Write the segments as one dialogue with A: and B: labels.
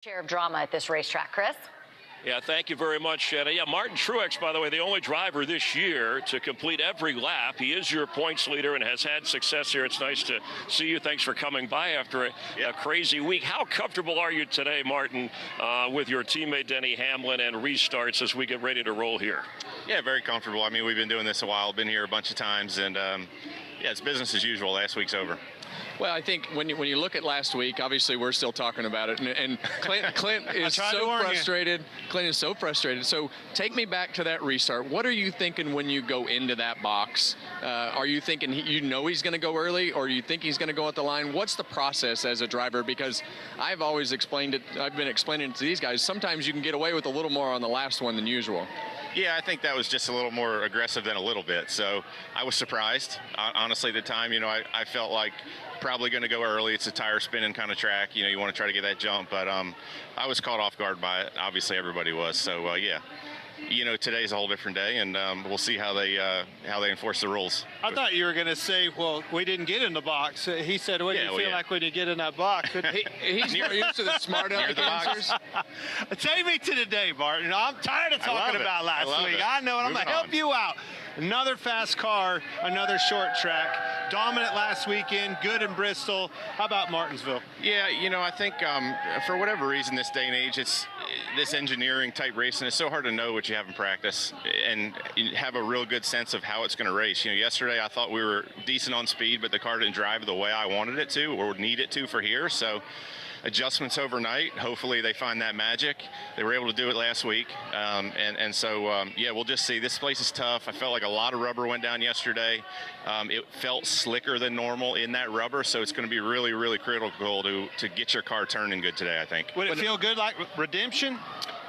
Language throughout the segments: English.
A: Share of drama at this racetrack, Chris.
B: Yeah, thank you very much, Shanna. Yeah, Martin Truex, by the way, the only driver this year to complete every lap. He is your points leader and has had success here. It's nice to see you. Thanks for coming by after a crazy week. How comfortable are you today, Martin, with your teammate Denny Hamlin and restarts as we get ready to roll here?
C: Yeah, very comfortable. I mean, we've been doing this a while, been here a bunch of times, and yeah, it's business as usual. Last week's over.
D: Well, I think when you look at last week, obviously we're still talking about it, and Clint is so frustrated. Clint is so frustrated. So take me back to that restart. What are you thinking when you go into that box? Are you thinking he's going to go early, or you think he's going to go at the line? What's the process as a driver? Because I've always explained it. I've been explaining it to these guys. Sometimes you can get away with a little more on the last one than usual.
C: Yeah, I think that was just a little more aggressive than a little bit. So I was surprised. Honestly, at the time, I felt like probably going to go early. It's a tire spinning kind of track. You want to try to get that jump. But I was caught off guard by it. Obviously, everybody was. So, yeah. Today's a whole different day, and we'll see how they enforce the rules.
E: I thought you were going to say, well, we didn't get in the box. He said, what do you feel like when you get in that box?
D: He's more used to the smart answers.
E: Take me to the day, Martin. I'm tired of talking about last week. I know, and I'm going to help you out. Another fast car, another short track. Dominant last weekend, good in Bristol. How about Martinsville?
C: Yeah, I think for whatever reason this day and age, it's this engineering type racing. It's so hard to know what you have in practice and have a real good sense of how it's going to race. Yesterday I thought we were decent on speed, but the car didn't drive the way I wanted it to or would need it to for here. So adjustments overnight. Hopefully they find that magic. They were able to do it last week. So yeah, we'll just see. This place is tough. I felt like a lot of rubber went down yesterday. It felt slicker than normal in that rubber, so it's going to be really, really critical to get your car turning good today, I think.
E: Would it feel good like redemption?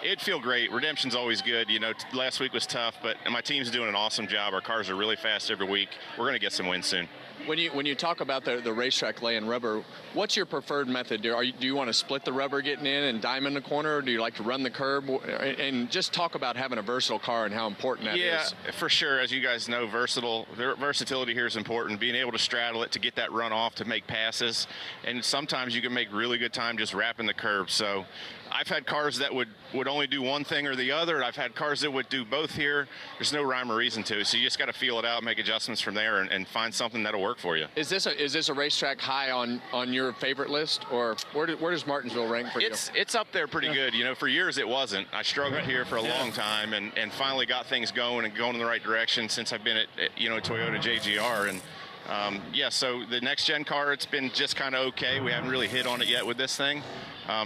C: It'd feel great. Redemption's always good. Last week was tough, but my team's doing an awesome job. Our cars are really fast every week. We're going to get some wins soon.
D: When you talk about the racetrack laying rubber, what's your preferred method? Do you want to split the rubber getting in and diamond the corner, or do you like to run the curb? And just talk about having a versatile car and how important that is.
C: Yeah, for sure. As you guys know, versatility here is important. Being able to straddle it, to get that run off, to make passes. And sometimes you can make really good time just wrapping the curb. So I've had cars that would only do one thing or the other. I've had cars that would do both here. There's no rhyme or reason to it. So you just got to feel it out, make adjustments from there, and find something that'll work for you.
D: Is this a racetrack high on your favorite list, or where does Martinsville rank for you?
C: It's up there pretty good. For years it wasn't. I struggled here for a long time, and finally got things going in the right direction since I've been at Toyota JGR. And yeah, so the next gen car, it's been just kind of okay. We haven't really hit on it yet with this thing.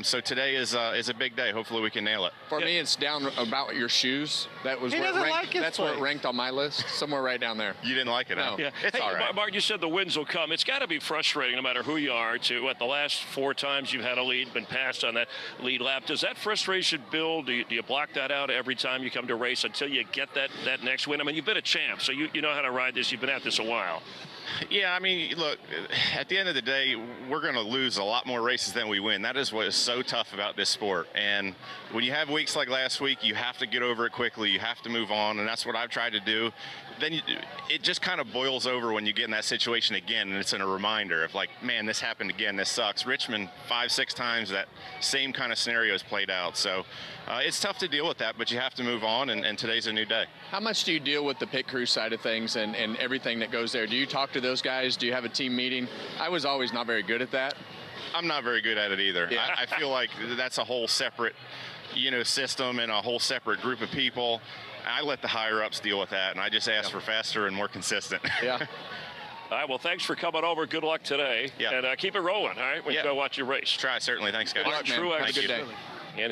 C: So today is a big day. Hopefully we can nail it.
D: For me, it's down about your shoes. That was where it ranked. That's where it ranked on my list. Somewhere right down there.
C: You didn't like it,
D: no?
C: Yeah. It's all right.
B: Martin, you said the wins will come. It's got to be frustrating, no matter who you are. The last 4 times you've had a lead, been passed on that lead lap. Does that frustration build? Do you block that out every time you come to race until you get that next win? I mean, you've been a champ, so you know how to ride this. You've been at this a while.
C: Yeah, I mean, look, at the end of the day, we're going to lose a lot more races than we win. That is what is so tough about this sport. And when you have weeks like last week, you have to get over it quickly. You have to move on, and that's what I've tried to do. Then it just kind of boils over when you get in that situation again, and it's a reminder of like, man, this happened again. This sucks. Richmond 5-6 times that same kind of scenario has played out. So it's tough to deal with that, but you have to move on, and today's a new day.
D: How much do you deal with the pit crew side of things and everything that goes there? Do you talk to those guys? Do you have a team meeting? I was always not very good at that.
C: I'm not very good at it either. Yeah. I feel like that's a whole separate, system and a whole separate group of people. I let the higher ups deal with that, and I just ask for faster and more consistent.
D: Yeah.
B: All right, well, thanks for coming over. Good luck today.
C: Yeah.
B: And keep it rolling, all right, when you go watch your race.
C: Try, certainly. Thanks, guys.
D: All right, man.
B: Truex.
D: Have a good day.